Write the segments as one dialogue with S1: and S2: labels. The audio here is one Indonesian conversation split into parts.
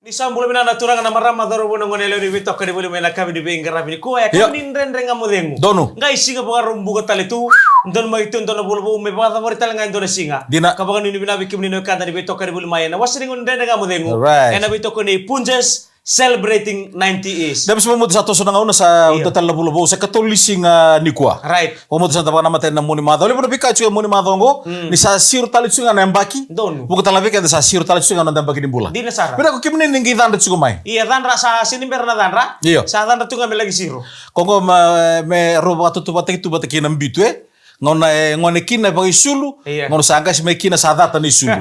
S1: Disambul mina naturanga na marama daro bono ngone leo ni toka di bulu mena kami di bengara bini ko ya kami nindren renga modengu
S2: Donu.
S1: ngai singa buka rumbu ko tali tu ndon mai tu ndon bulu me bata bori tali ngai ndon singa
S2: Dina.
S1: kabaga ni bina bikim ni no kanda di toka di bulu mayana wasring ndren renga modengu
S2: Alright.
S1: ena bitoko ni punjes celebrating 90 years
S2: Dapat semua mutu satu sunang una sa total labu-labu sa katolising ni kuah.
S1: right
S2: Pemutu sa tapan nama tena muni madho. Lepas pika cuy muni madho ngo ni sa siru tali cuy ngana embaki.
S1: Donu.
S2: Bukan tala pika sa siru tali cuy ngana embaki di bola.
S1: dina sara
S2: Beda ko kimni ningi danda cuy mai.
S1: iya danra sa sini berna danra
S2: Iya.
S1: sa danra tu ngambil lagi siro
S2: Kongo me roba tu bata tu bata kina mbitu ngona ngone kina bagi sulu.
S1: Iya.
S2: Ngono sangka si me kina sadata ni sulu.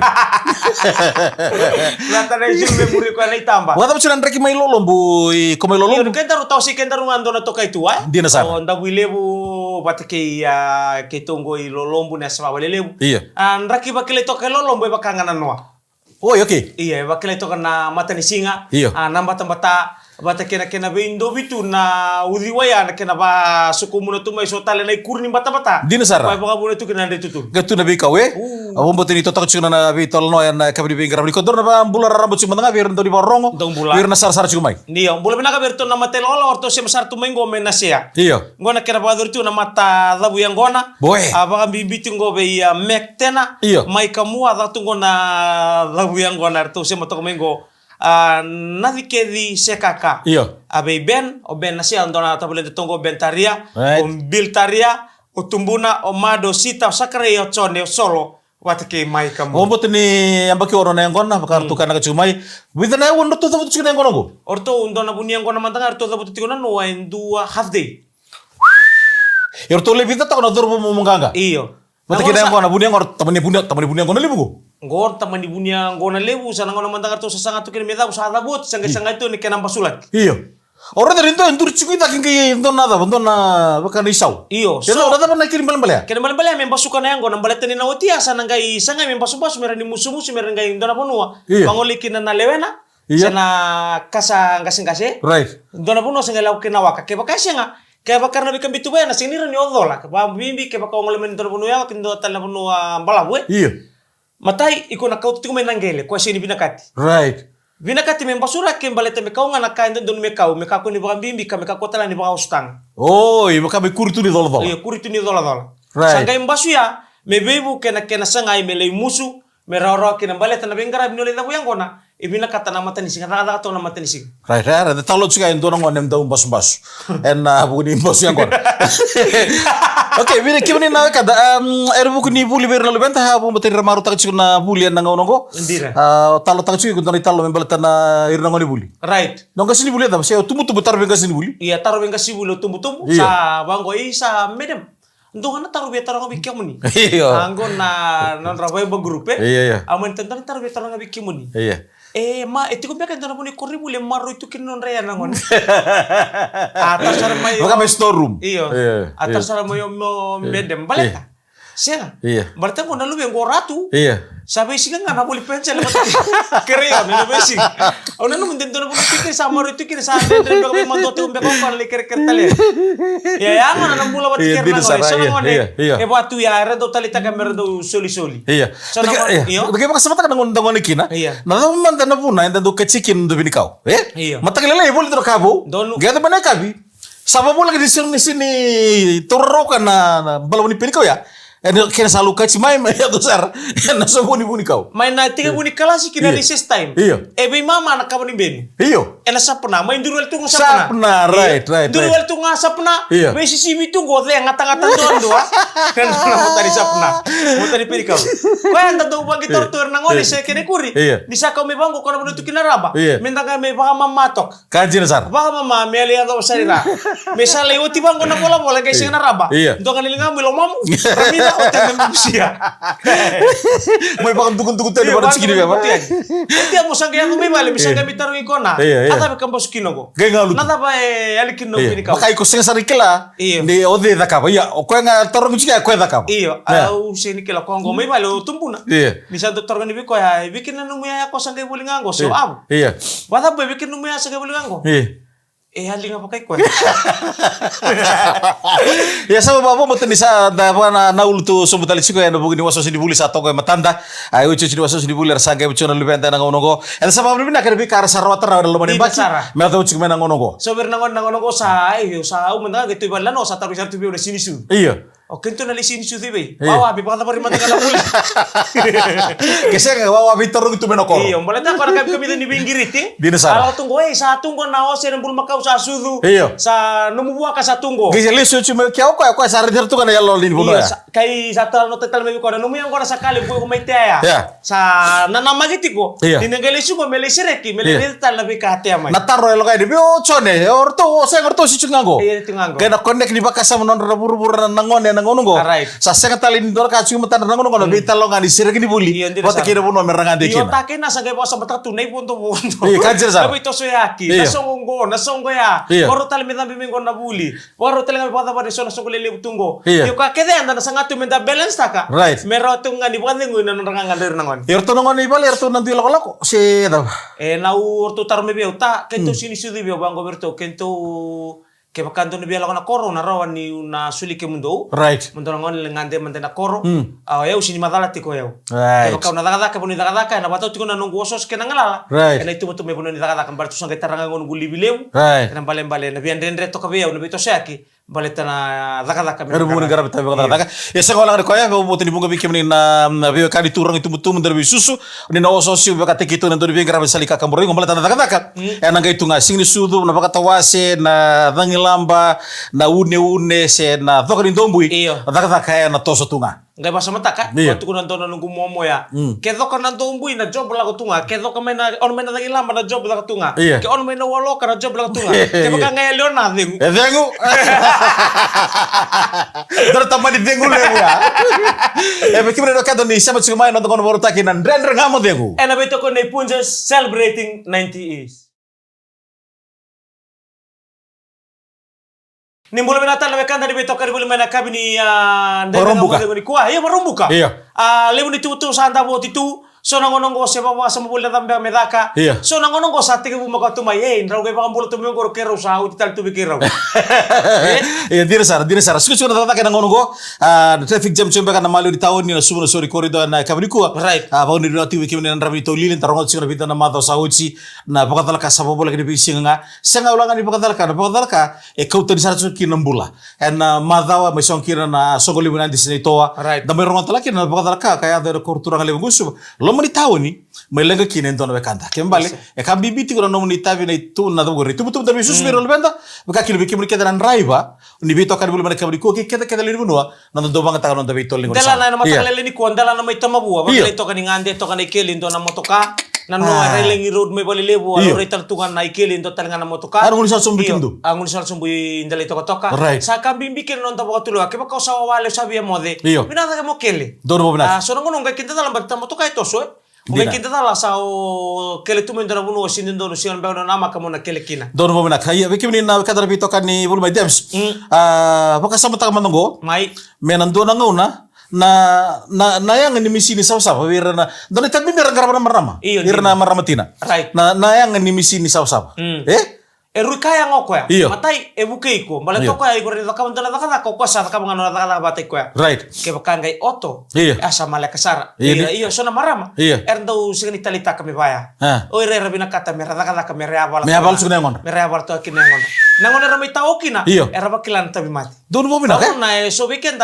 S1: lata na siro me muri ko na itamba
S2: Wata cuy nandreki mai lolombu komai
S1: iyo
S2: lolombu.
S1: kenta ru tau si kenta ru ngando na toka itu ay
S2: Dina sara.
S1: oh nda wilebu bate ke tongo i lolombu na sama lebu
S2: Iya.
S1: raki bakile toka lolombu e bakangana noa
S2: Oh oke.
S1: iya bakile toka na mata ni singa
S2: Iya.
S1: namba tambata bata kena bindo bitu na udiwaya na kena ba suku muna tu mai sotale na kurni bata
S2: Dina sara.
S1: pai baka muna tu kena de tutu
S2: Gatu nabi kau abang botin itu tak cuma nabi tol no yang kabri bingkar beli kodor naba bular rambut cuma tengah biar untuk di borongo
S1: Dong bular.
S2: biar nasar sar cuma mai
S1: ndio mbule bena berto na matelo orto se masar tu mengo menasia
S2: iya
S1: ngona kena badur tu na mata dabu yang gona
S2: Boy.
S1: abaka bibitu ngo be ya mektena
S2: Iya.
S1: mai kamu ada tu ngona dabu yang gona tu se moto mengo nadi kedi sekaka
S2: iya
S1: abe ben o ben nasia andona tabule de tongo ben taria
S2: Right.
S1: o bil taria o tumbuna o mado sita sakare yo chone solo watake mai kamu
S2: abang botin ni yang baki orang yang gona bakar tukar nak cuma mai bisa naik wonder tu tu cuma yang gona go
S1: orto undona bunia ngona mantanga orto dabu tikona no en dua half day
S2: yor tu lebih tak nak dorbo munganga
S1: iyo
S2: mata kita yang gona bunia ngor temen bunia gona lebih go
S1: ngor taman di bunia ngona lebu sana ngona mantanga to sasanga tu kene meda usah dabut sanga itu ni kena basulat
S2: iya orang dari itu endur cukup tak kini itu nada bentuk na bukan risau
S1: iyo
S2: ya orang tak pernah kirim balik
S1: kena bale men basukan yang ngona balete ni nawotia sana ngai sanga men basu merani musu merani ngai ndona ponua
S2: Iya.
S1: pangolikina na lewena
S2: Iya.
S1: sana kasa ngase
S2: right
S1: ndona ponua sanga lau kena waka ke bakasya nga kaya bakar na bikam bitu na sinira ni odola ke ba bimbi ke bakau ngole men ndona ponua ya kindo tala ponua balabwe
S2: iya
S1: matai iko na kautu men nangele kwa sini binakati
S2: right
S1: binakati men basura ke balete me kau ngana kain don me kau ni bakam bimbi ka me kako tala ni bakau stang
S2: oh iya kami kuritu di dol
S1: iyo kuritu ni dola
S2: Right.
S1: sanga imbasu ya me bebu kena sanga me musu me roro kena balete na bengara binole da buyang kona ibina kata na mata ni singa kata to na mata ni singa
S2: right ada talot sih kayak dorong ngonem daun bas bukan bos yang kon oke bini kini na kada buku ni buli berna lu benta ha bu betul ramaru tak cukup na buli yang nangau nongko
S1: Indira.
S2: talot tak cukup untuk talo membalat na irna ngoni buli
S1: right
S2: nongko sini buli ada saya tumu tumu tar bengkas sini buli
S1: iya taruh bengka sibulo tumbu
S2: Iya.
S1: sa banggo isa medem ndonga na taruh be taruh ngabi kyamuni
S2: iya
S1: anggo na non rabai ba grupe
S2: iya
S1: amen tentan taruh be taruh ngabi kyamuni
S2: iya
S1: ma itu ko beka ndona puni korri bule maru itu kinon rea nangon atas sar mayo
S2: maka me storeroom
S1: iyo atas sar mayo mo medem baleta siya
S2: Iya.
S1: berarti mo nalu yang ratu
S2: iya
S1: sabi siga nga na buli pensel mo kaya me no besi ona no mendento na buli pikir sa maru itu kira sa dendro do me mandote umbe ko pan le ker tale ya nga na bula wat
S2: Iya,
S1: ker
S2: di
S1: na
S2: dasar,
S1: ngone
S2: iya,
S1: ngone
S2: iya.
S1: e batu ya redo talita kamera do soli
S2: iya
S1: so na iyo
S2: bagaimana kesempatan dengan ngoni kina
S1: Iya.
S2: na man tanda puna yang tentu kecikin do bini kau
S1: Iya.
S2: mata kelele boleh terus kabo
S1: Donu.
S2: gaya mana kabi sama bola di sini turrokan na balon ni pini kau ya kena selalu kaci main ya besar na semua ni buni kau
S1: main na tiga buni kalasi kina
S2: Iya.
S1: recess time
S2: Iya.
S1: ebe mama anak kamu ni ben
S2: iyo
S1: ena sapna main durwel tu
S2: Sapna, right.
S1: durwel tu sapna
S2: Iya.
S1: besi sibi tu gode yang ngata-ngata doang doa kan mau tadi sapna mau tadi peri kau kau yang tentu bang kita tur nangone se kene kuri
S2: Iya.
S1: bisa kau me bangko kono menutu kina raba
S2: Iya.
S1: minta kau me baka matok
S2: kaji nasar
S1: baka mama me ali atau sarira misal lewati bangko na bola guys yang raba
S2: Iya.
S1: untuk kan ngambil mamu ramina otak membusia
S2: mau bakal tukun tadi pada segini ya pak
S1: Tia mo sangke ako may bale, misang kami tarong ikona.
S2: Iya, iya.
S1: Ata kang boskino ko.
S2: Gaya ngalut.
S1: Nata pa alikin no
S2: Iya.
S1: bini kau.
S2: Maka ikut sing sarikela
S1: Iya.
S2: di ode da kaba ya ko nga torong juga ko da kaba
S1: Iyo, au sini kila ko ngo may bale tumpu na.
S2: Iya.
S1: Misal doktor kan ko ya, bikin na numuya ako sangke buling anggo. So
S2: Iya.
S1: am.
S2: Iya.
S1: Wala ba bikin numuya sangke buling anggo.
S2: Iya.
S1: hali nga pa kay ko.
S2: Ya sama babu mutun sa da na ultu sumutali siko ya nabugini waso sinibuli sa toko matanda ay ucu cini waso sinibuli rasanga bucu na lubenta na ngono and sa babu na kanabi kara sarwata na lomani baki meta ucu mena ngono
S1: so ber nangon sa umenda gitu balano sa taru sartu bi sinisu
S2: iya
S1: o kento na sinisu tibe wawa bi pakata pari mata kala pula
S2: kese nga wawa bitor gitu mena ko
S1: iya balata ko na kami ni bingiriti
S2: dina sara
S1: ala tunggo sa tunggo na o sen bul makau sa sudu
S2: iya
S1: sa numubuwa ka sa tunggo
S2: gese lesu ucu me kya ko sa rir tu kana yallo lini bono ya
S1: kai sa tal no tetal me ko na numuyang ko na sa kali ko may tea sa nanamagiti ko dinangale su ko mele sereki mele tal labi ka tea mai
S2: nataro elo kay dibi o chone orto si chungango
S1: iya tungango
S2: kaya na connect ni bakasa monon buru-buru nangon nangonongo sa senga talin dor ka chuma tan nangonongo na bitalo ngani siregi ni buli bota kira bono meranga de kina
S1: iyo take na sa gay sa mata tunay punto
S2: iya kanjer sa
S1: labi to so yaki nasongo ya oro tal me dambi mingo na buli oro tal nga bota ba so nasongo lele tungo iyo ka kede anda na sanga tu menda balance taka mero tunga ni bwande ngui na nanganga der nangon
S2: irto nangon ibal irto nanti lako si da
S1: na urto tar me beuta kento sini sudi bio bango berto kento ke bakanto ni biala na koro na rawan ni na suli ke mundo mundo ngon ngande mantena koro eu sini madala tiko eu ke bakau na daga ke boni daga na bato tiko na nungu osos ke nangala na itu mutu me boni daga kan bartu sanga taranga ngon guli bileu na bale na bian rendre to ka beu na bito saki baleta na daga
S2: meru buni garab ta daga ya sekolah ko ya bo tini bunga bikim ni na bio kali turang itu mutu mender susu ni na osos yu baka tekito na do bi garab salika kamoro ngom baleta na daga ya nanga itu nga sing ni sudu na baka tawase na lamba na une se na dhokani ndombui dhaka kaya na toso tunga
S1: ngai basa mata ka waktu kuna ntona nungu momo ya ke dhoka na ndombui na job la tunga ke dhoka mena on mena dhangi lamba na job la tunga ke on mena waloka na job la tunga ke baka ngai leona dengu dor tamani dengu lewu ya bekimre do kado ni sama tsumai no tokono boru taki na ndrendre ngamo dengu ena beto ko ne punja celebrating 90 years Nimbolo binata la bekanda di betoka di bulu mena kabini
S2: Marumbuka.
S1: Iya marumbuka. Lewu ni tu santa bo titu so nangonongo se baba sa mabula tambe medaka. So nangonongo sa tike bu makatu mai ndra ge bambolo tu mengoro kero sa u tital tu bikiro.
S2: Iya dina sara suka suka tata kana ngonongo traffic jam chombe kana malu di tahun ni na sumo sori corridor na kabini ku ba ni roti wiki ni ndra to lilin tarongo sira bitana mato sa uchi na pakatala ka sabo bola kini bisinga senga ulangan di pakatala ka e kauta di sara kinambula en madawa mesong kira na sogoli bunan di sini toa damai ronga tala kina pakatala ka kaya ada kortura ngale ngusu lomani tawoni melenga kinen dono bekanta kembali e kam bibiti ko no ni tavi na itu na do gori tu betul betul bisus biro lebenda beka kilo biki mereka dan raiba ni bito kan bulu mereka biko kita lini bunua na do banga takan do bito lingo
S1: dala na matakale ni ko dala na may tamabuwa bakle to kan ngande to kan ikelin do na motoka na no relengi road may balilebu alo retal tungan na ikelin do talanga na motoka
S2: ano ni sa sumbikindo
S1: angun sal sumbu indali to toka sa kam bimbikin non tabo tulo ke baka sa wale sabi mode binata mo kele
S2: do mo binata
S1: so nangon ngai kinta dalam bakta motoka ito so Mungkin kita tahu sao kele tu mendara bunu wasin do no sian bawa nama kamu na kele kina.
S2: Don mo nak haya biki ni na kadar bito kan ni bulu mai dems. Baka sama tak manongo.
S1: Mai.
S2: Menando na ngauna na yang ni misi ni saw-saw wirna don itak mi merang garama marama. Irna maramatina. Na yang ni misi ni saw-saw.
S1: Eru kaya ngoko ya. Matai ebuke iko. Bale toko ya igor ni kamu dala dala ko sa kamu ngano dala batai ko ya. Ke bakan gai oto. Asa mala kasara. Iyo sona marama. Erndo signi talita kami baya. Oi re rabina kata mera dala kami re abal.
S2: Me abal sugna ngon.
S1: Mere abal to kini ngon. Nangon ramai tao kina. Era bakilan tabi mati.
S2: Don mo bina ka.
S1: Na so weekend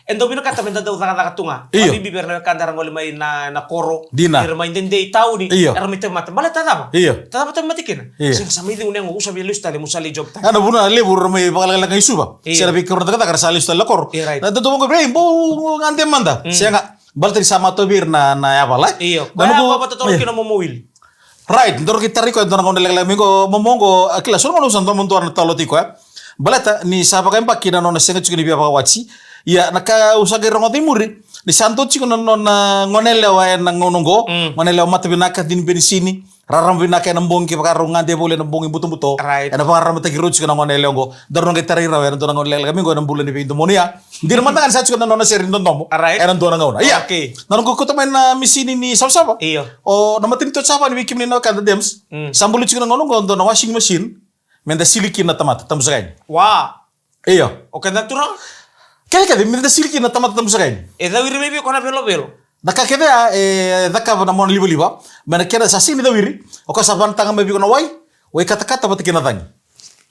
S1: endo bino kata menda da daga tunga. Abi biber na kandara ngol mai na koro. Ir mai dende tau ni. Era mai temata. Bale tada ba. Tada ba mati kina. Sing samidi uneng usa bi lista le musali job ta.
S2: Ana buna le bur mai bakal ngai suba. Sera bi kor daga sali sta lakor. Na do mo bre bo ngante manda. Senga baltri sama to bir na ya bala.
S1: Dan ko ba to kino mo mowil.
S2: Right, ndor kita riko ndor ngone le mingo momongo akila so ngono santo monto na taloti ko. Balata ni sapa kan pakina no senga chukini bi apa wachi. Ya naka usage rongo timuri ni santo chiko no ngonele wa na ngonongo ngonele wa mata binaka din benisini raram binaka na mbongi baka ronga de bole na mbongi buto ena baka raram ta giru chiko ngonele ngo dorno ke tari rawa na ngonele kami ngo na bulan ni indomonia dir mata kan sa chiko na serin don tomo era don ngona iya nan ko to na misini ni saw-saw o na matin to sapa ni bikim ni no kan dems sambulu chiko na ngonongo don washing machine menda siliki na tamata tamusakain.
S1: Wah.
S2: Iyo.
S1: Oke na turang.
S2: Kaya menda siliki na tamata tamusakain.
S1: Eda wiri maybe kona belo.
S2: Naka keda daka na mon libo. Mena keda sa sini da wiri. Oka sa bantanga maybe kona wai kata-kata bati kina tangi.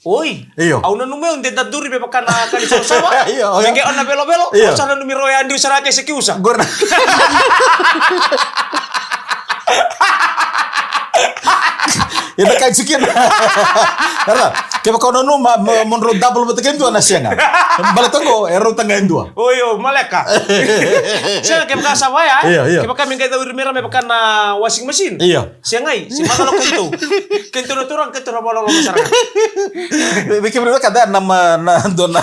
S1: Oi.
S2: Iyo.
S1: Au na nume unde da duri be pakana kali sama.
S2: Iyo.
S1: Menge ona belo.
S2: Iyo.
S1: Sa na numero ya andi usara ke sekiusa.
S2: Gorna. Ida kai chicken. Karena kaya kau nonu monro double betekin dua nasianga. Balik tunggu ero tangain dua.
S1: Oh yo maleka. Siya kaya baka sawaya.
S2: Iya.
S1: Kaya baka mengkay dawir mera may baka na washing machine.
S2: Iya.
S1: Siya ngay si magalo kento. Kento na turang kento na bolong masyarakat.
S2: Bikin mereka kada nama dona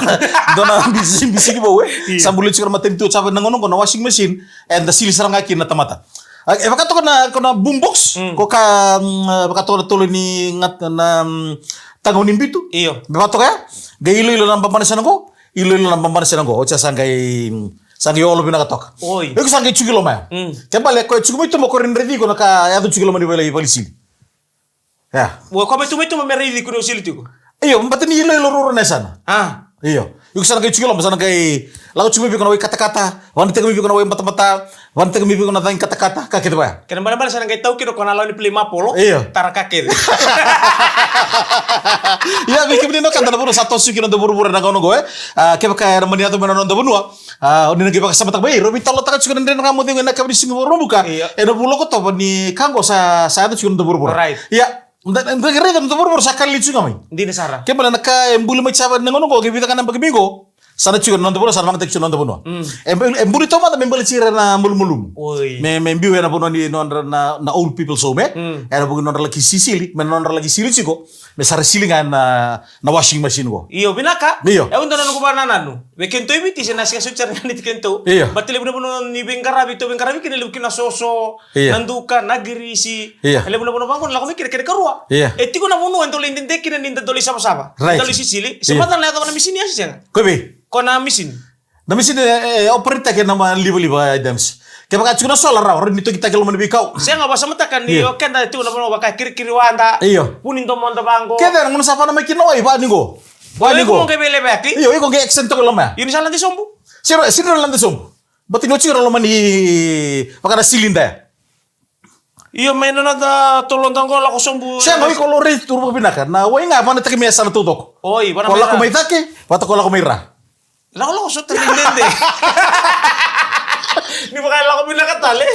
S2: bisi bawe. Sambil cikar matem tu capai nangono kono washing machine and the sili serang aki na tamata. Baka to kona boombox. Ko ka baka to tulo ni ngat na tangonin bitu.
S1: Iyo.
S2: Baka to kaya ilo nang pamanasan ko. Ilo nang pamanasan ko. Ocha sangai olo binakatok.
S1: Oi.
S2: Eko sangai chukilo maya. Kaya bale ko chukumo ito mo korin ready ko naka yado chukilo mani bale sili. Ya.
S1: Wo kome tu meridi kuno siliti ko.
S2: Iyo, mbati ni ilo roro na sana.
S1: Ah.
S2: Iyo. Yung sana kay chukilo, sana kay lago chukumo ko na kata-kata. Wanita kami ko na mata-mata. Wanita kami ko na tayong kata-kata. Kakit ba?
S1: Kaya bala sana kay tau kino kona law ni plima polo.
S2: Iyo.
S1: Tara kakit.
S2: Ya, bikin ni no kanta na puro sato suki no buru-buru na kono go kaya kaya na mani ato menon do bunua. Oni nagi baka sama tak bai. Robi tolo tak suka ndren ngamu tinga na kabri singo rumbuka. Eno bulo ko to ni kango sa ato suka no buru-buru.
S1: Right.
S2: Ya. Nda gere kan to buru-buru sakali licu ngamai.
S1: Hindi na sara.
S2: Kaya pala naka embulu mai chaba nangono ko gibita kan pag bingo. Sana chuko non buno sana mantek chuko non buno. Embulu to mata membali chira na mulum.
S1: Oi.
S2: Membiu na buno ni non na old people so me. Era buno non lagi sisili, men non lagi sili chiko. Me sara sili na washing machine go.
S1: Iyo binaka.
S2: Iyo.
S1: Ewan to na kubanana no. We kento ibiti sina siya suchar ni kento.
S2: Iyo.
S1: Batile buno ni bengarabi kinilib kina soso.
S2: Iya.
S1: Nanduka nagirisi.
S2: Iya.
S1: Ele buno bangun la kumi kire karua.
S2: Iya.
S1: Etiko na buno ento lindente kina ninda doli sama-sama.
S2: Right.
S1: Doli sisili. Sematan la na misini ya siya.
S2: Kobe.
S1: Kona misin.
S2: Na misini operita ke nama libo items. Kaya baka chukuna solar raw, nito kita kilo man bikaw.
S1: Siya nga basa matakan ni kenda itu na buno baka kiri wanda.
S2: Iyo.
S1: Punin to monda bango.
S2: Kaya nang sa pa na may kinaway ba ningo.
S1: Wali ko kay bele baki.
S2: Iyo, iko ge accent ko lamaya.
S1: Yun sa lang di sombo.
S2: Sino lang desum. Bati no chiro laman ni baka na silinda.
S1: Iyo may na tulong tangko la ko sombo.
S2: Siya ngoy kolore turbo pinaka na way nga pa na takimi sa natutok.
S1: Oy, para
S2: Kola ko may take, pata kola ko may ra.
S1: Lako so talindende. Ni ba kaya lako binakatali?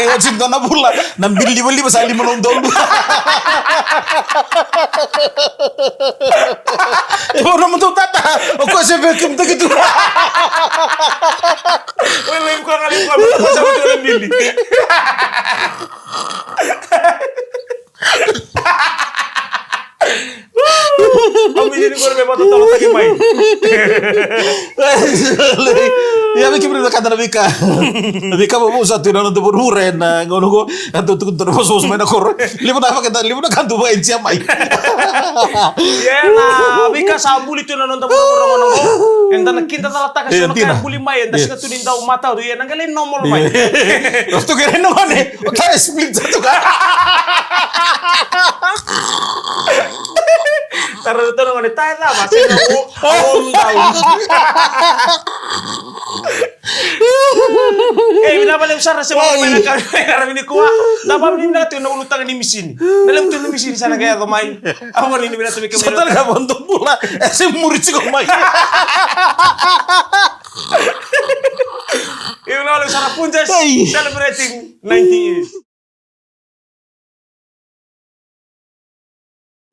S2: Gaya cinta na pula, nambil bali sa limon doon. Ibo naman to tata. O ko sa vacuum to gitu.
S1: Wala yung kakalip ka ba sa mga nabili. Kami din ko may matutulog sa kimay.
S2: Ya biki beri kata Nabika. Nabika mo sa tunan ng bururen na ngono ko ato tukod to mo sos may na kor. Libo na kanto ba insiya may.
S1: Ya na bika sa bulit tunan ng bururen ngono ko. Enda nakinta talata kasi makay buli may enda sika tunin daw mata do yan nanggalin normal may.
S2: Gusto kire naman eh. O tayo split sa to ka.
S1: Taro to naman tayo na basta ko down. Binabalik sa rasa mga may kuha. Napabili natin na ulutang ni Misin. Nalam to ni Misin sana kaya kumay. Ako man ini binatumi kami.
S2: Sa talaga bondong pula. Ese murit si kumay.
S1: Yung nalang sarap punjas celebrating 90 years.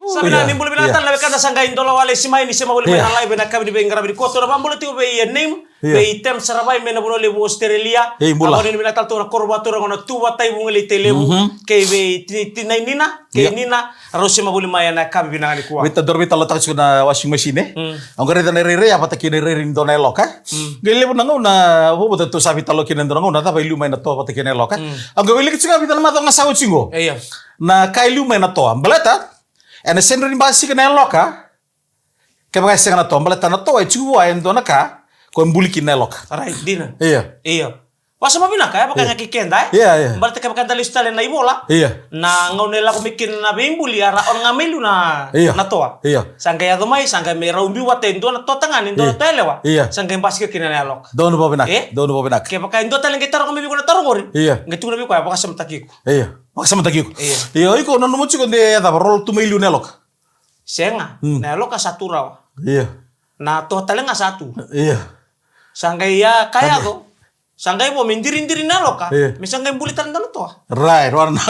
S1: Sabi na nimbul binatan labi kada sanggain dolo wale simay ni sima wale na live na kami di bengarabi ko to na bambulo ti be name be item sarabay mena buno lebu Australia ako ni binatal to na korba to na tuwa tay bungeli telebu ke be tinay nina ke nina aro sima wale maya na kami binangani kuwa
S2: wita dormi talo tak na washing machine ang gare na rere apa ta kini rere ndo na loka gele bu nango na bu boto to sabi talo kini ndo nango na ta ba lumay na to apa ta kini loka ang gawili kitsinga bital ma to nga sawo chingo na kay lumay na to ambalata ena senro ni basi kana loka ke baka sengana to ambalata na to ai chuwa endo na ka ko mbuli kina loka
S1: right dina
S2: iya
S1: iya Wasama binaka ya pakai kikenda
S2: Iya.
S1: Berarti kayak pakai lista na ibola.
S2: Iya.
S1: Na ngaunela ko mikin na bimbuli ara on ngamelu na
S2: Iya.
S1: na toa.
S2: Iya.
S1: Sangka ya domai sangka mera umbi waten do na totangan indo telewa.
S2: Iya.
S1: Sangka basket kina na alok.
S2: Dono bobinak. Dono bobinak.
S1: Kayak pakai indo talen kita ko mibi ko na tarongori.
S2: Iya.
S1: Ngetu na bi ko ya pakai samtakiko.
S2: Iya. Maksama tagiko.
S1: Iya.
S2: Iko nanu mucho konde da rol tu mailu nelok.
S1: Senga. Na alok ka satu rawa.
S2: Iya.
S1: Na totalnya nggak satu.
S2: Iya.
S1: Sangka ya kaya ko. Sangka ibu mindiri-ndiri nalo ka. Misang kay bulitan dano to.
S2: Right, warna.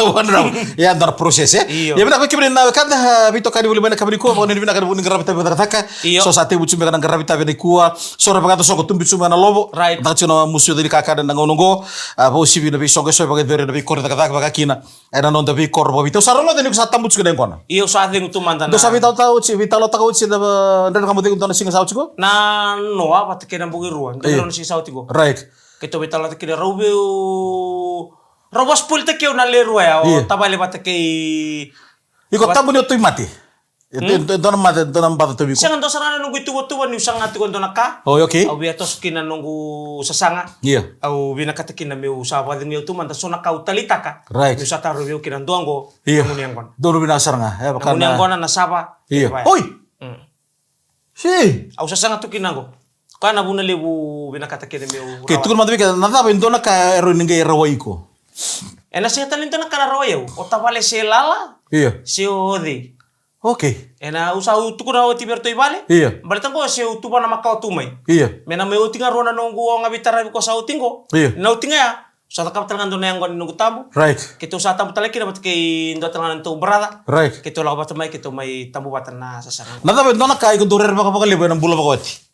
S2: Ya andar proses ya.
S1: Iyo.
S2: Ya benar kibrin na kada bito kadi buli bana kabri ko mo ni bina kada buni garabita bita taka. So sate bucu me kana garabita bina kuwa. So ra bagato soko tumbi suma na lobo.
S1: Right.
S2: Ta chino musu dari kakada na ngonongo. Bo sibi na bi songo so baga dere na bi kor taka baga kina. Era non da bi kor bo bito. Sarolo de ni sa tambucu keden kona.
S1: Iyo sa ating tumanda na.
S2: Do sabi tau uci vitalo taka uci da ndar kamu de untana singa sa uci ko.
S1: Na noa pat kena bugi ruan. Kena si sauti go.
S2: Right.
S1: Kito betala te kena robe robos pul te keu na leru ya. Tabale pat ke
S2: Iko tamu ni otoi mati. Itu dona mati dona mbata to biko.
S1: Sangan do sarana nunggu tuwa-tuwa ni usang ati kondo naka.
S2: Oh, okay.
S1: Au biatos kina nunggu sasanga.
S2: Iya.
S1: Au bina katakina meu sawa de meu tu manta sona kau talitaka.
S2: Right.
S1: Nusa taru meu kina doango.
S2: Iya.
S1: Muniang kon.
S2: Dono bina saranga. Ya bakana.
S1: Muniang kon na saba.
S2: Iya. Oi. Si.
S1: Au sasanga tu kinango. Kana buna lebu bina katakina meu.
S2: Ke tukun mata bika nada ba indona ka ero ninga rawa iko.
S1: Ena se talento na kana rawa eu. O tabale se lala.
S2: Iya.
S1: Se odi.
S2: Okay.
S1: Ena usa tukun rawa ti berto ibale.
S2: Iya.
S1: Balitan ko se utuba na makau tumai.
S2: Iya.
S1: Mena meu tinga rona nunggu ngabitara ko sa utingo.
S2: Iya.
S1: Na utinga ya. Sa takap talangan do na yang nunggu tabu.
S2: Right.
S1: Kito sa tabu talaki na bat kay ndo talangan to brada.
S2: Right.
S1: Kito la bat may kito may tabu batan na sa sarang.
S2: Nada ba indona ka iko dorer baka baka lebo ng bula baka wati.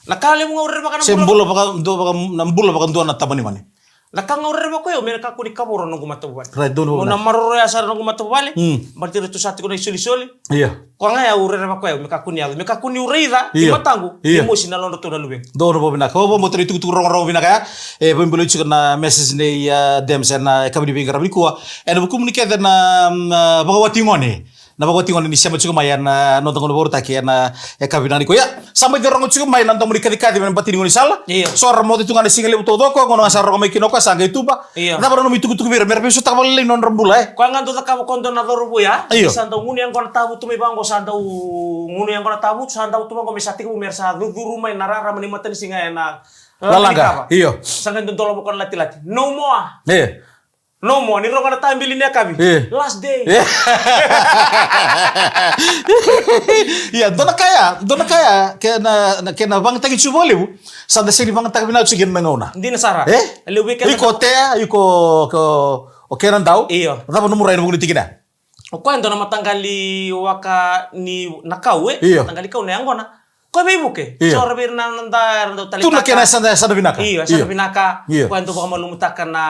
S1: Nakali mo nga urre baka
S2: Se mbula baka do baka ng bula baka ndo na tabani mani.
S1: Nakang urre baka yo mena ka kuni kaburo nung gumatabuan.
S2: Right, dono.
S1: Mo na maroro ya sar nung gumatabale. Berarti itu satu ko na isoli-soli.
S2: Iya.
S1: Ko nga ya urre baka yo meka kuni urreida di matangu.
S2: Iya.
S1: Mo sinalondo to na lubeng.
S2: Dono bo bina ko bo mo tri tu rong rong bina kaya e bo mbolo chika na message ne ya dem sen na kabri binga rabri ko e no communicate na baka wati ngone. Na baka wati ngone ni siya mo chika mayan na no tango boro taki na e kabinani ko ya sampai de rong chika mayan nang mo dikadi men batini ngoni sala. So ra mo tu ngane singale to do ko ngono asar ro mai kinoko sanga itu ba. Na bara no mi tu bir mer beso tak balai non rembula e.
S1: Ko nga do ta ka kondo na do rubu ya.
S2: Iyo.
S1: Sanda nguni yang ko na tabu tu may bango sanda nguni yang ko na tabu sanda tu bango mesati ko mersa duru mai narara manimatan singa na.
S2: Lalanga. Iyo.
S1: Sanga do tolo bukan lati-lati. No more.
S2: Eh.
S1: No more, ni ro kana tambili ni akabi. Last day.
S2: Iya, dona kaya kena bang tagi chubole bu. Sada sini bang tagi na chigen mengona.
S1: Hindi na sara.
S2: Lewi ka. Iko tea, iko o kenan daw.
S1: Iyo.
S2: Tapa no murai no tigina.
S1: O kwento na matanggali waka ni nakau matanggali kau na angona. Ko be buke. So rabir na nanda rando talita.
S2: Tu na kena sada binaka.
S1: Iyo, sada binaka. Kwento baka malumutakan na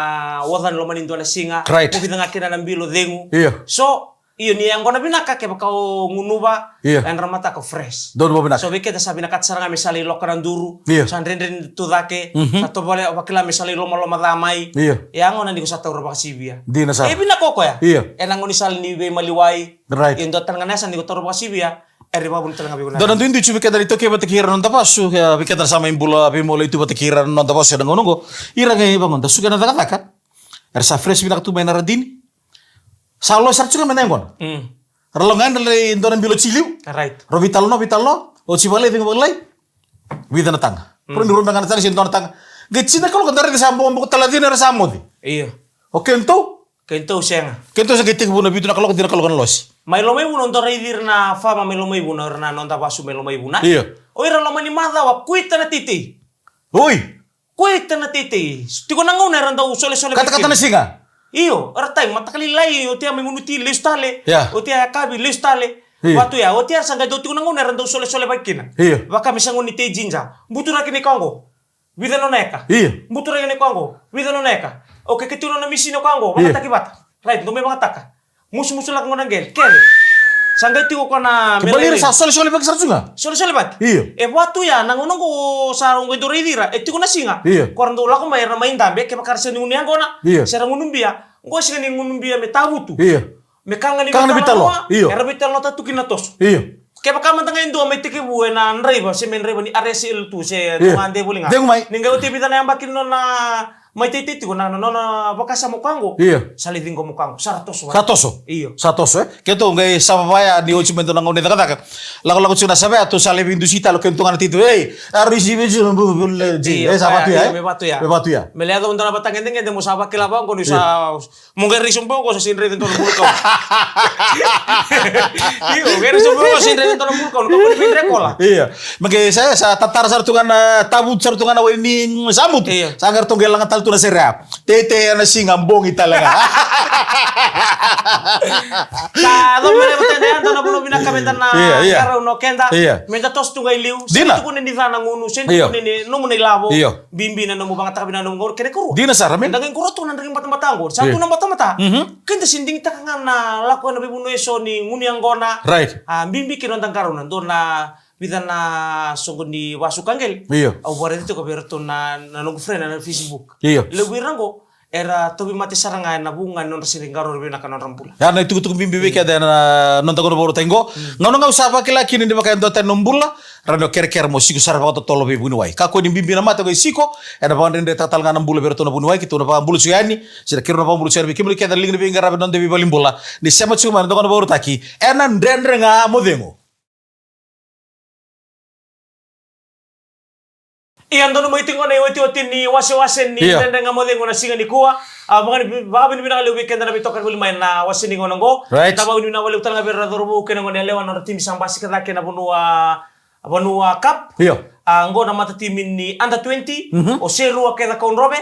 S1: wadan lo manindo na singa. Mo bidanga kina ng bilo dengu.
S2: Iyo.
S1: So iyo ni angona binaka ke baka ngunuba. Ang ramata ko fresh.
S2: Don mo binaka.
S1: So beke ta sabi nakat saranga misali lokaran duru. San rendren tu dake. Sato bale bakila misali loma damai. Ya angona ni ko sa tawra baka sibia.
S2: Di na sa.
S1: E binako ko ya. Enang ngoni sal ni be maliwai.
S2: Right.
S1: Indo tanganasa ni ko tawra baka sibia. Babun talaga biguna.
S2: Doon nandun dito bika dali to kaya batakiran ng tapas. So kaya bika dali sama imbula bimola itu batakiran ng tapas ya dangono go. Ira ngay bangon. Dasu ka na takatakan. Ersa fresh bina katumay na radini. Salo sarchu ka menengon. Ralongan dali doon bilo chiliu.
S1: Right.
S2: Vital no. O chibale tingo balay. Vida na tanga. Pero nurun na tanga sin doon tanga. Gitsina kalau kadari di sambo mo taladin na samo di.
S1: Iyo.
S2: O kento.
S1: Kento siya.
S2: Kento sa gitik buna bitu na kalok din kalok los.
S1: May lomay buno ndo raidir na fama may lomay buno na nonda basu may lomay buna.
S2: Iya.
S1: O ira lomay ni madha wa kuita na titi.
S2: Uy.
S1: Kuita na titi. Tiko nangau na randa usole-sole.
S2: Kata-kata na singa.
S1: Iyo, artay matakalilay o tiya may munuti listale.
S2: Yeah.
S1: O tiya kabi listale. Watu ya, o tiya sanga do tiko nangau na randa usole-sole bakina.
S2: Iya.
S1: Baka misango ni te jinja. Butura kini kango. Vida no neka.
S2: Iya.
S1: Butura kini kango. Vida no neka. O kekituno na misino kango. Mga takibata. Right, no may mga taka. Musu-musu lang ngo nanggel. Kere. Sangga tiko ko na
S2: Kebalir sa sole-sole bag sarju nga.
S1: Sole-sole bat.
S2: Iyo.
S1: E watu ya nangunong ko sa rong do redira. E tiko na singa.
S2: Iyo.
S1: Korando la ko may na main dambe ke makarse ni uniang ko na.
S2: Iyo.
S1: Sa ngunumbia. Ngo singa ni ngunumbia me tabutu.
S2: Iyo.
S1: Me kanga ni
S2: bitalo. Iyo.
S1: Era bitalo ta tukinatos.
S2: Iyo.
S1: Kaya baka matanga indo may tiki buwe na nreba si men reba ni RSL tu se ngande bulinga.
S2: Dengu mai.
S1: Ninga uti bita na yang bakin no na mai titi ko na bakasa mo kango.
S2: Iya.
S1: Saliving ko mo kango. Saratoso.
S2: Satoso.
S1: Iyo.
S2: Satoso Keto ngai sabaya ni ochimento nang onde kata. Lago sina sabaya to saliving dusita lo kento ngana titu. Arisibe sabatu ya.
S1: Me batu ya.
S2: Me batu ya.
S1: Me le ado ndana batang endeng mo saba kilabang ko ni sa mungeri sumbo ko sa sinre dentro ng bulkaw. Iyo, mungeri sumbo ko sa sinre dentro ng bulkaw ko ni pindre kola.
S2: Iya. Mage saya sa tatar sartungan tabut sartungan ini samut.
S1: Iya.
S2: Sangar tonggelang tal tuna serap. Tete ana singambong italaga.
S1: Sa do mere batende ando na buno bina kamenta na karo no kenda.
S2: Iya.
S1: Menta tos tungai liu.
S2: Dina.
S1: Sentu ko ni dana ngunu, sentu
S2: Iya.
S1: ko ni no mo ni labo.
S2: Iya.
S1: Bimbi na mo bangat kabina no ngor kene kuro.
S2: Dina saramin.
S1: Ndageng kuro to nandageng mata-mata ngor. Satu na mata-mata. Kenta sinding ta na lako na bibuno eso ni nguni anggona.
S2: Right.
S1: Bimbi kino tang karo na do na bidan na sungguh di wasu kanggel.
S2: Iya.
S1: Au buat itu kaberto na nunggu friend na Facebook.
S2: Iya.
S1: Lebih rango era tobi mati saranga na bunga non siring karo rebe na kanon rampula.
S2: Ya na itu bimbi weke ada na nonta kono boro tengo. Ngono ngau sapa kila kini di pakai ndoten nombula. Rano ker mo siku sarapa to tolo be bunuai. Kako ni bimbi na mata ko siko. Era pa ndende tatal ngana mbula berto na bunuai kitu na pa mbulu suyani. Sira kiro na pa mbulu suyani kimuli keda lingi be ngara non de be balimbola. Ni sema chuma ndo kono boro taki. Ena ndendre nga modengo.
S1: Iyan dono mo itingo na iwati ni wase-wase ni ndende nga modeng na singa ni kuwa. Mga babi ni binakali weekend na bitokan ko limayan na wase ni ngonongo.
S2: Right.
S1: Tabaw ni na wali utang nga berador mo kenango ni lewan na tim isang basi kada kena bunua cup.
S2: Iya.
S1: Anggo na mata timin ni under 20 o serua kena kaun robe.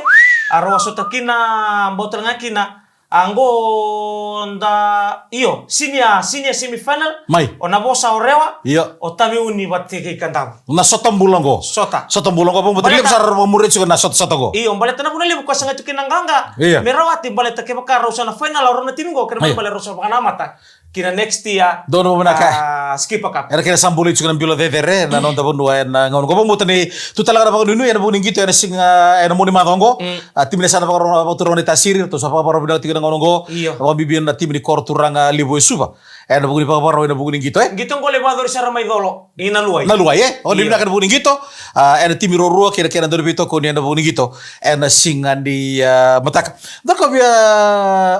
S1: Arwa sotakina botol nga kina. Anggo nda iyo sinia semifinal
S2: Mai.
S1: o nabosa orewa
S2: Iya.
S1: o tabi uni batte ke kandam
S2: Na sotom bulongo.
S1: sota
S2: Sotom bulongo po mutali besar murid juga na sotogo.
S1: iyo baleta na kunali bukas nga tukin nanganga
S2: Iya.
S1: merawati baleta ke bakar na final oro na timingo kena baleta rosa bakana mata kina next year
S2: Dono mo naka.
S1: skip up
S2: Era kira sambuli juga bila dedere na nonta pun dua na ngon ko mo tani tu talaga na pagdunu ya buning gitu ya sing na muni matongo tim sana pagro turun ni tasiri to sapa paro bila tiga ngon go
S1: Iyo.
S2: ko bibian na tim ni kor turanga libo suba na buning pagro na buning gitu
S1: gitong ko lebador sa ramay dolo ina luay
S2: na luai o di na kan buning gitu na tim ro kira kira ndo bito ko ni na buning gitu na singan di matak dako bia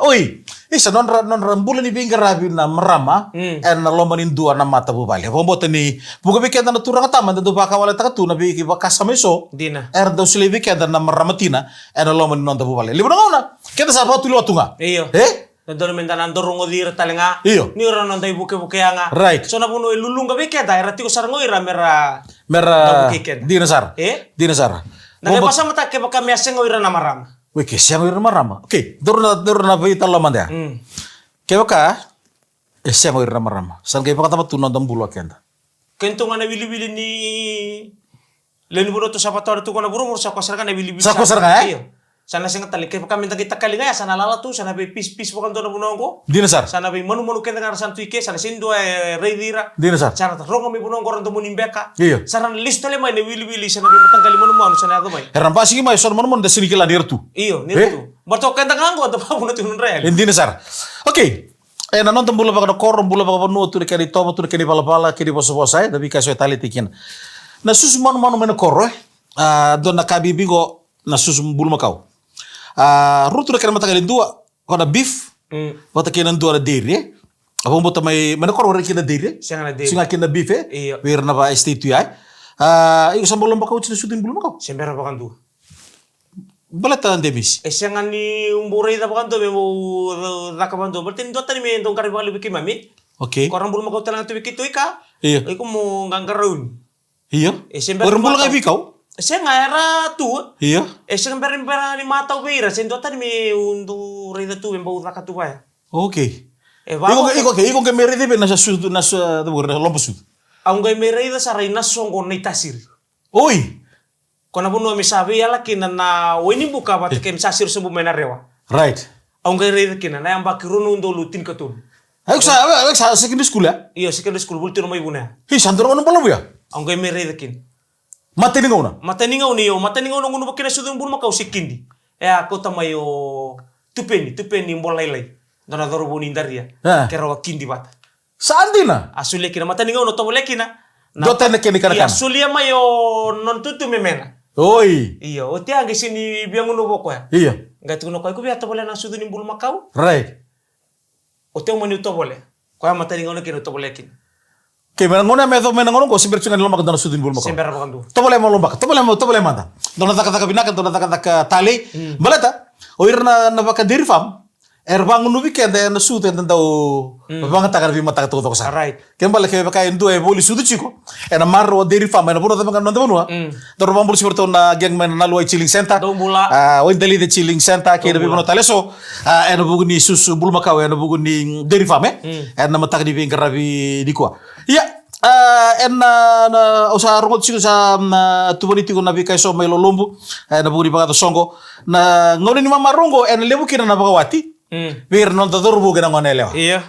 S2: oi isa non rambulan ni bingar rabi na marama na lomanin dua na mata bubali bombote ni buka bikenda na turang taman do baka wala takatu na biki baka sameso
S1: dina
S2: do sile bikenda na maramatina na lomanin non bubali libro ngona kenda sa patu lo tunga
S1: iyo Nandun men tanan dorong odir talenga
S2: Iyo.
S1: ni ora nontai buke anga
S2: Right.
S1: so na puno ilulung ga biketa era tiko sarngo ira mera
S2: mera
S1: Bukiken.
S2: dinasar
S1: na pasa mata ke baka measengo ira na maram
S2: Weke siang ir marama. Oke, dorna bita laman ya. Kewaka siang ir marama. San kay pakata matunon dam bulo kenda.
S1: kento nga na wili-wili ni leni buno to sa pator to ko na buro sa kosar ka na wili-wili
S2: Sa kosar ka, eh?
S1: iyo sana sing tali kay baka minta kita kalinga ya sana lala tu sana be pis bukan to na buno ko
S2: Dinasar.
S1: sana be manu kenda nga san tuike sana sindo reidira
S2: Dinasar.
S1: sana rongo mi buno ko ron to munimbeka
S2: Iyo.
S1: sana list tale mai ne wili-wili sana be matanggali manu sana ato mai
S2: Heran pasi mai son mon da sini kila nirtu.
S1: iyo nitu barto kenda ngango to pa buno tinun real
S2: Dinasar. Oke. Na non tambula baka korom bula baka no tu kani tomo tu kani pala kani boso-boso tapi kaso tali tikin. Na susu mon mena koro don na kabi bingo na susu bulu makau. Rutu kani matagalin dua kona beef. Bata kina dua na diri. Apa mo tamay mena koro rin kina diri. Singa kina beef
S1: Iyo.
S2: Wir na ba ST2 ay. Iyo sa bulong makau sinu sutin bulu makau.
S1: sembera bakan tu
S2: Balata demis.
S1: Esengan ni umburay da bakan to mo rakaban to berarti ndo tani me ndong kari bali biki mami
S2: Okay.
S1: korang bulu makau talang tu biki tu ika
S2: Iya.
S1: iku mo ngangkarun
S2: Iya.
S1: sembera
S2: Orang bulu kay bikaw.
S1: Esenga era tu
S2: Iya.
S1: sembera ni mata beira sendo tani me undu rida tu embo rakatu ba
S2: Okay.
S1: vamos
S2: Iko ke merede be nasa sud nasa lompo sud.
S1: aunque me reida sa reina songo ni tasir
S2: Oi.
S1: kona bunu mi sabi ala kina na weni buka bat ke sasir sembu mena rewa
S2: Right.
S1: aunque reida kina na yang bakirunu ndo lutin katun
S2: Ayok sa secondary school ya.
S1: iyo secondary school bultino mai buna
S2: Hi sandro ono pala ya.
S1: aunque me reida kin
S2: Mate ni ngona.
S1: mataninga uniyo ngunu bakina sudung bulu makau sikindi kota mayo tupeni mbolai dona doro buni ndaria kero kindi bat
S2: Sandina.
S1: asule kina mataninga uno tobole kina
S2: Dota na kini kana.
S1: asulia mayo non tutu memena
S2: Oi.
S1: Iya, o te ange sini biang uno boko ya.
S2: Iya.
S1: Enggak tuh ko biar boleh na sudu ni bulu makau.
S2: Right.
S1: O te mani to boleh. Ko ya mata ngono kino to boleh kin.
S2: Ke menangona ngono ko simber cungan lomba kadana sudin bul makau.
S1: Simber apa kandu.
S2: To boleh mau lomba. To boleh mata. Dona taka binakan dona taka tali. Balata. O irna na baka dairy farm. Bangun nubi kende na sudu tentau. Bang taka bi mata to sa.
S1: Right.
S2: Kembali ke baka endo e boli sudu chiko. Ena marro dairy farm ena bono tamang nanda bonua. Dor bambul siberto na geng men na luai chilling center.
S1: Do bula.
S2: O indali de chilling center ke bi bono taleso. Ena buguni susu bul makau ena buguni dairy farm ena mata di bingarabi di kwa. Iya. Usa rongot chiko sa tubani tiko na bikai so melo lombu. Ena buguni bagato songo. Na ngoni ni mama rongo ena lebu kina na bagawati. Bir non tadur bu gana ngone lewa.
S1: Iya.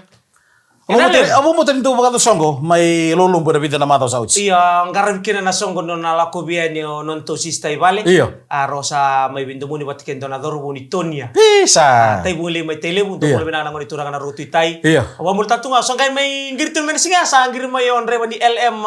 S2: Abo mo tani to bagato songo mai lolombu na bida na mata sauci.
S1: Iya, ngarab kina na songo non ala ko bia ni non to sista ibale.
S2: Iya.
S1: Rosa mai bindu muni batiken donador buni tonia.
S2: Bisa.
S1: Tai buli mai tele buntu bole bina ngoni turanga na rutu tai.
S2: Iya.
S1: Aba multa tunga songai mai ngirtu men singa sa ngir mai on reba ni LM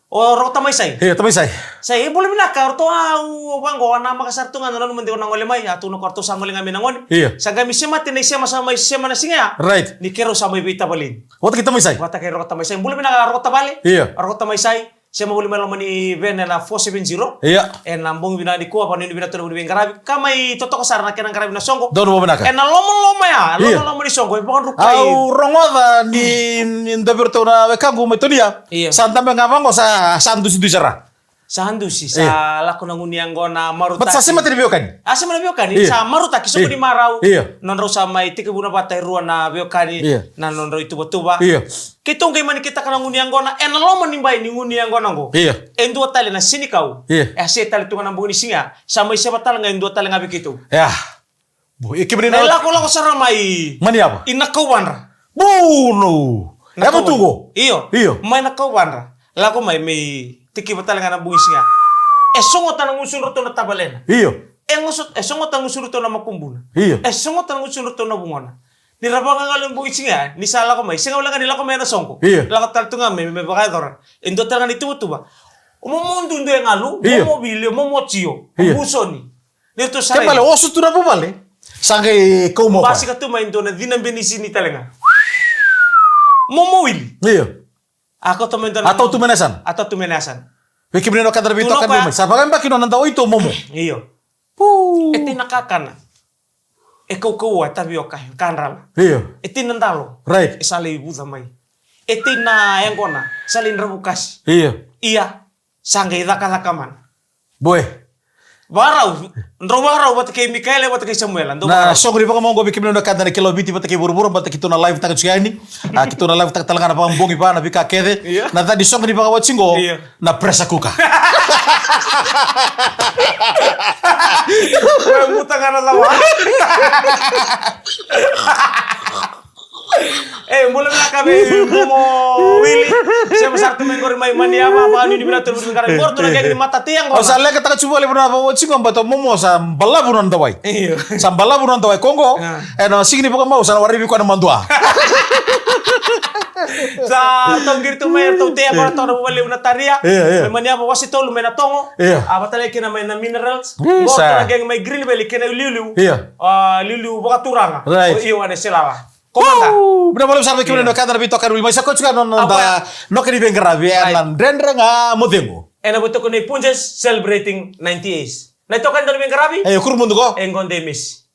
S1: o rota mai sai.
S2: Iya, tamai sai.
S1: Sai bole bina ka orto au bango na makasar tunga non men de ngole mai atu no korto sa ngole ngami nangoni.
S2: Iya.
S1: Saga mi sema tene sema sa mai sema na singa.
S2: Right.
S1: Ni kero sa mai bita balin.
S2: Wata kita mai sai.
S1: Wata kay rota mai sai. Bole bina ka rota bale.
S2: Iya.
S1: Rota mai sai. Siya mabuli man naman ni Ben na 470.
S2: Iya.
S1: En nambong bina di kuha pa ni bina tulong ni Ben Karabi. Kamay totoo ka sarana kinang Karabi na songo.
S2: Doon mo binaka.
S1: En na lomo ya.
S2: Iya.
S1: Lomo ni songo. Ipakan rukay.
S2: Au rongoda ni ndaberto na wekangu metonia.
S1: Iya.
S2: Santa mengabango sa sandu sidu sara.
S1: Sa handusi sa lako ng unianggo na marutaki.
S2: Ba't sa sima tinibiokan?
S1: Asa man biokani
S2: Iya.
S1: sa marutaki so
S2: Iya.
S1: ni maraw.
S2: Iya.
S1: Non raw sa may tikabuna batay ruan na biokani
S2: Iya.
S1: na non raw ituba-tuba.
S2: Iya.
S1: Kitong kay man kita kanang unianggo na en lomo ni bay ni unianggo nango.
S2: Iya.
S1: En dua tali na sinikaw.
S2: Iya.
S1: Se tali tungan ng bungi singa. Sa may sabatal nga en dua tali nga bikito.
S2: Ya. Bu, ikibrin na.
S1: Lako sa ramay.
S2: Mani apa?
S1: Inakawan ra.
S2: Buno. Eko tugo.
S1: Iyo.
S2: Iyo.
S1: May nakawan ra. Lako may tiki batal nga ng bungi singa. Esongot ang usunod to na tabalena.
S2: Iyo.
S1: Esongot ang usunod to na makumbuna.
S2: Iyo.
S1: Esongot ang usunod to na bungona. Nirabang nga lang bungi singa. Ni sala ko may. Singa wala nga nila ko may nasongko.
S2: Iyo.
S1: Lako talto nga may bakador. Indo talaga ni tuba. Umumundundo yung alu.
S2: Iyo.
S1: Mumobili. Mumochiyo.
S2: Iyo.
S1: Busoni. Dito sa
S2: Kaya pala, oso tu na po bale. Sangay kumo pa.
S1: basi ka tu main na dinang benisini talaga. Momowili.
S2: Iyo.
S1: Ako to main
S2: Atau tumenasan.
S1: Atau tumenasan.
S2: Ikibrin na kadarabito
S1: Tuno
S2: kan
S1: ka.
S2: mo. Sa bagay ba kinonanda o ito momo?
S1: Iyo.
S2: Puu.
S1: Iti nakakana. Ikaw kawa tabiyo kayo. Kanral.
S2: Iyo.
S1: Iti nandalo.
S2: Right.
S1: Isali buda may. Iti na yang kona. Salin rabukas.
S2: Iyo.
S1: Iya. Sanggay daka-dakaman.
S2: Boy.
S1: Baraw. Ndro bat kay Mikael bat kay Samuel. Ando
S2: Na song di pa mo gobi kimno na kada na kilo biti pata kay buru-buru pata kito na live taga chugani. Kito na live taga talaga na pambongi pa na bika kede.
S1: Iya.
S2: Na tadi song di pa watchingo
S1: Iya.
S2: na presa kuka.
S1: Buta ka na lawa. Mulai na kami Momo Willy. Siya masarap tumayin ko rin may maniama. Paano yung binatulog ng karang korto na kaya mata tiyang ko.
S2: O sa lega taga chubo le na pa watchingo bato momo sa balabunon dawai.
S1: Iyo.
S2: Sa balabunon dawai Kongo. No signi pa mo sa waribi ko na mandua.
S1: Sa tonggir tumayin to tiya ko na to na bumaliw na tariya.
S2: Iya.
S1: May maniama wasi to lumay na tongo.
S2: Iya.
S1: Batalay kina may na minerals.
S2: Iya.
S1: Bo talaga may green belly kina liliw.
S2: Iya.
S1: Liliw baka turanga.
S2: Right.
S1: Iyo ane sila. Komanda.
S2: Benar benar sampai kemana nak kadar bito kan wilma sa coach kan da no kani ben grabe nan dendre nga modengo.
S1: Buto ko ni Punjes celebrating 90 years. Na ito kan doon yung karabi?
S2: Kurmundo ko.
S1: Engon Demis.